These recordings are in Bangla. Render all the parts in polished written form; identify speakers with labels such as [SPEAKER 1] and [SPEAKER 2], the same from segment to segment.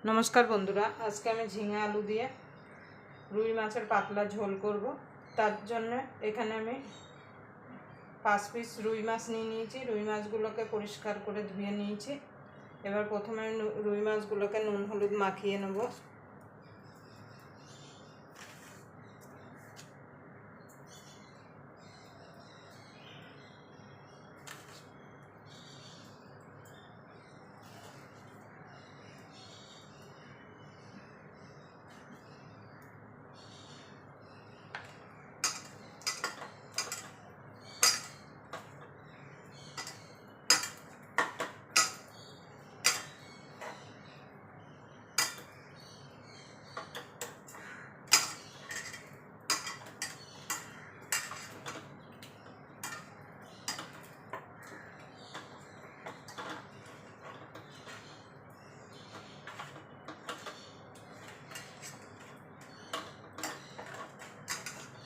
[SPEAKER 1] नमस्कार बंधुरा आज के झिंगा आलू दिए रुई माछेर पातला झोल करब। तार जन्य एखाने आमी 5 पिस रुई माछ निये निয়েছি। रुई माछगुलोके परिष्कार करे धुए निয়েছি। एबार प्रथमे रुई माछगुलोके नुन हलुद माखिए नेब।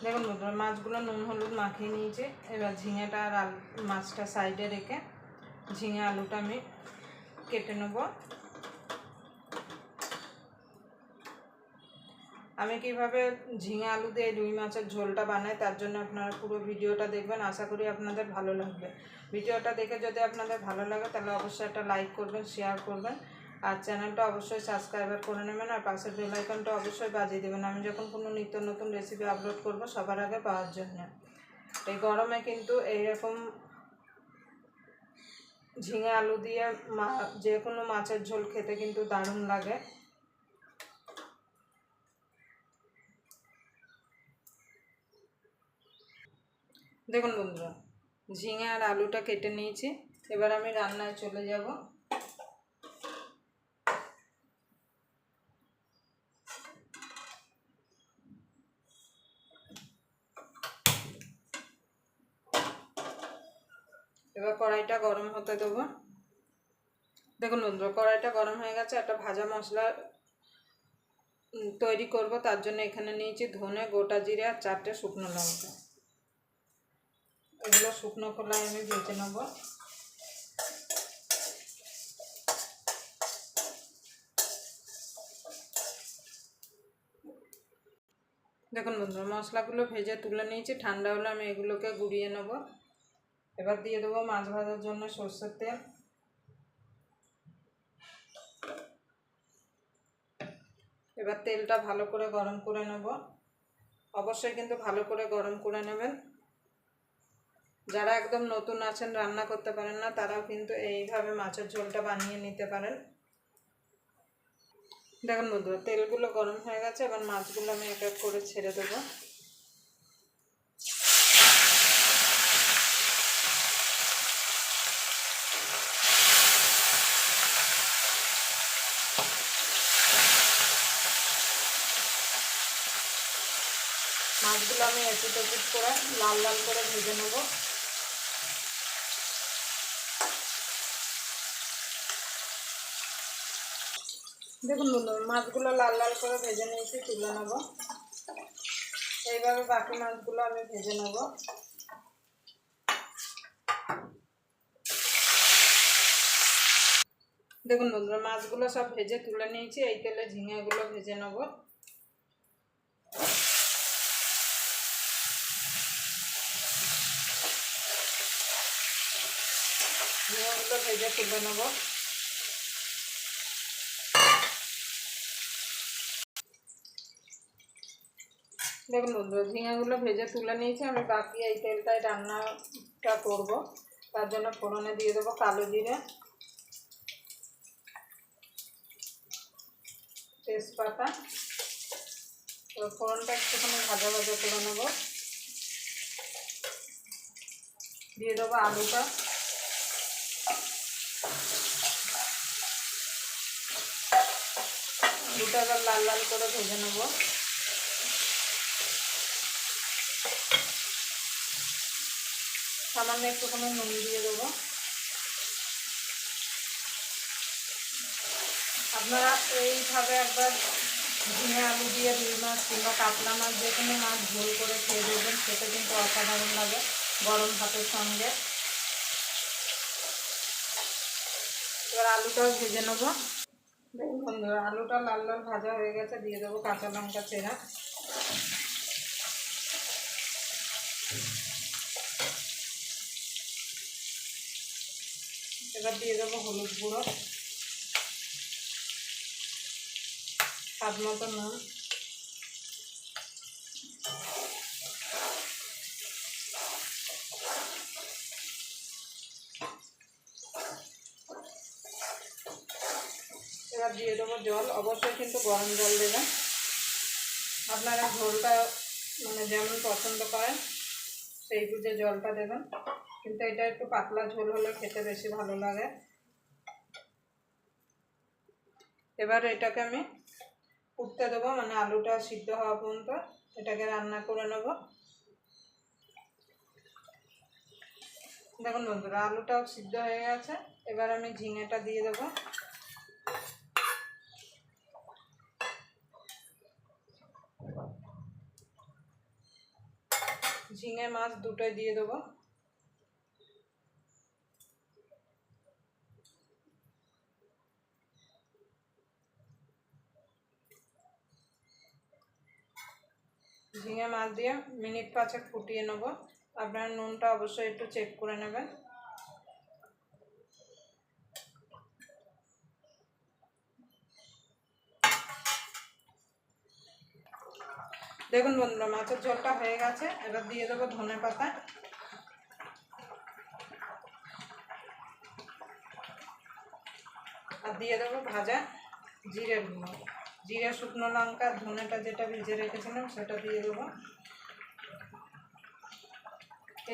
[SPEAKER 1] देखুন বন্ধুরা মাছগুলো নুন হলুদ মাখিয়ে নিয়েছি। এবার ঝিঙেটা আর মাছটা সাইডে রেখে ঝিঙে আলুটা আমি কেটে নেব। আমি কিভাবে ঝিঙে আলু দিয়ে রুই মাছের ঝোলটা বানাই তার জন্য আপনারা পুরো ভিডিওটা দেখবেন। আশা করি আপনাদের ভালো লাগবে। ভিডিওটা দেখে যদি আপনাদের ভালো লাগে তাহলে অবশ্যই একটা লাইক করবেন, শেয়ার করবেন আর চ্যানেলটা অবশ্যই সাবস্ক্রাইব করে নেবেন আর পাশের বেল আইকনটা অবশ্যই বাজিয়ে দেবেন আমি যখন কোনো নিত্য নতুন রেসিপি আপলোড করব সবার আগে পাওয়ার জন্য। এই গরমে কিন্তু এইরকম ঝিঙে আলু দিয়ে যে কোনো মাছের ঝোল খেতে কিন্তু দারুণ লাগে। দেখুন বন্ধুরা ঝিঙে আর আলুটা কেটে নিয়েছি। এবার আমি রান্নায় চলে যাব। এবার কড়াইটা গরম হতে দেব। দেখুন বন্ধুরা কড়াইটা গরম হয়ে গেছে। একটা ভাজা মশলা তৈরি করব। তার জন্য এখানে নিয়েছি ধনে, গোটা জিরে আর 4টে শুকনো লঙ্কা। এগুলো শুকনো খোলায় আমি ভেজে নেব। দেখুন বন্ধুরা মশলাগুলো ভেজে তুলে নিয়েছি। ঠান্ডা হলে আমি এগুলোকে গুঁড়িয়ে নেব। এবার দিয়ে দেবো মাছ ভাজার জন্য সরষের তেল। এবার তেলটা ভালো করে গরম করে নেব। অবশ্যই কিন্তু ভালো করে গরম করে নেবেন। যারা একদম নতুন আছেন রান্না করতে পারেন না তারাও কিন্তু এইভাবে মাছের ঝোলটা বানিয়ে নিতে পারেন। দেখুন বন্ধুরা তেলগুলো গরম হয়ে গেছে। এবার মাছগুলো আমি এক এক করে ছেড়ে দেবো। মাছগুলো আমি এপিট ওপিট করে লাল লাল করে ভেজে নেব। দেখুন বন্ধুরা মাছগুলো লাল লাল করে ভেজে নিয়েছি, তুলে নেব। এইভাবে বাকি মাছগুলো আমি ভেজে নেব। দেখুন বন্ধুরা মাছগুলো সব ভেজে তুলে নিয়েছি। এই তেলে ঝিঙেগুলো ভেজে নেব। ঝিঙেগুলো ভেজে তুলে নেব। দেখুন বন্ধুরা ঝিঙেগুলো ভেজে তুলে নিয়েছি। আমি বাকি এই তেলটাই রান্নাটা করব। তার জন্য ফোড়নে দিয়ে দেবো কালো জিরে, তেজপাতা। এবার ফোড়নটা একটুখানি ভাজা ভাজা করে নেব। দিয়ে দেবো আলুটা। আলুটা এবার লাল লাল করে ভেজে নেব। সামান্য একটুখানি নুন দিয়ে দেবো। আপনারা এইভাবে একবার ঝিঙে আলু দিয়ে রুই মাছ কিংবা কাতলা মাছ যে কোনো মাছ ঝোল করে খেয়ে দেবেন, খেতে কিন্তু অসাধারণ লাগে গরম ভাতের সঙ্গে। এবার আলুটাও ভেজে নেব। দেখুন বন্ধুরা, আলুটা লাল লাল ভাজা হয়ে গেছে, দিয়ে দেবো কাঁচা লঙ্কা চেরা। এবার দিয়ে দেবো হলুদ গুঁড়ো, স্বাদ মতো নুন, এবার দিয়ে দেবো জল। অবশ্যই কিন্তু গরম জল দেবেন, আপনারা ঝোলটা মানে যেমন পছন্দ করেন সেই বুঝে জলটা দেবেন, কিন্তু এটা একটু পাতলা ঝোল হলে খেতে বেশি ভালো লাগে। এবার এটাকে আমি ফুটতে দেবো, মানে আলুটা সিদ্ধ হওয়া পর্যন্ত এটাকে রান্না করে নেব। দেখুন বন্ধুরা, আলুটাও সিদ্ধ হয়ে গেছে। এবার আমি ঝিঙেটা দিয়ে দেবো। ঝিঙে মাছ দুটোই দিয়ে দেবো। ঝিঙে মাছ দিয়ে মিনিট 5 ফুটিয়ে নেব। আপনার নুনটা অবশ্যই একটু চেক করে নেবেন। দেখুন বন্ধুরা, মাছের ঝোলটা হয়ে গেছে। এবার দিয়ে দেবো ধনে পাতা, আর দিয়ে দেবো ভাজা জিরের গুঁড়ো, জিরে, শুকনো লঙ্কা, ধনেটা যেটা ভিজে রেখেছিলাম সেটা দিয়ে দেবো।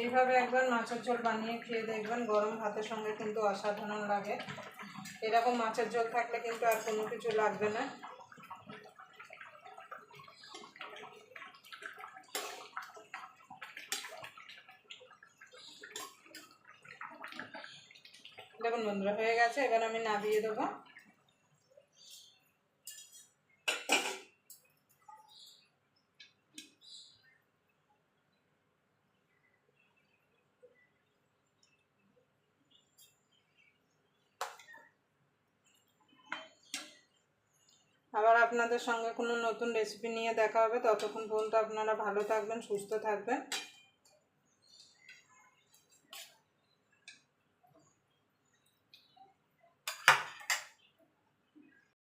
[SPEAKER 1] এইভাবে একবার মাছের ঝোল বানিয়ে খেয়ে দেখবেন, গরম ভাতের সঙ্গে কিন্তু অসাধারণ লাগে। এরকম মাছের ঝোল থাকলে কিন্তু আর কোনো কিছু লাগবে না। দেখুন বন্ধুরা, হয়ে গেছে। এবার আমি নামিয়ে দেবো। আবার আপনাদের সঙ্গে কোনো নতুন রেসিপি নিয়ে দেখা হবে। ততক্ষণ পর্যন্ত আপনারা ভালো থাকবেন, সুস্থ থাকবেন।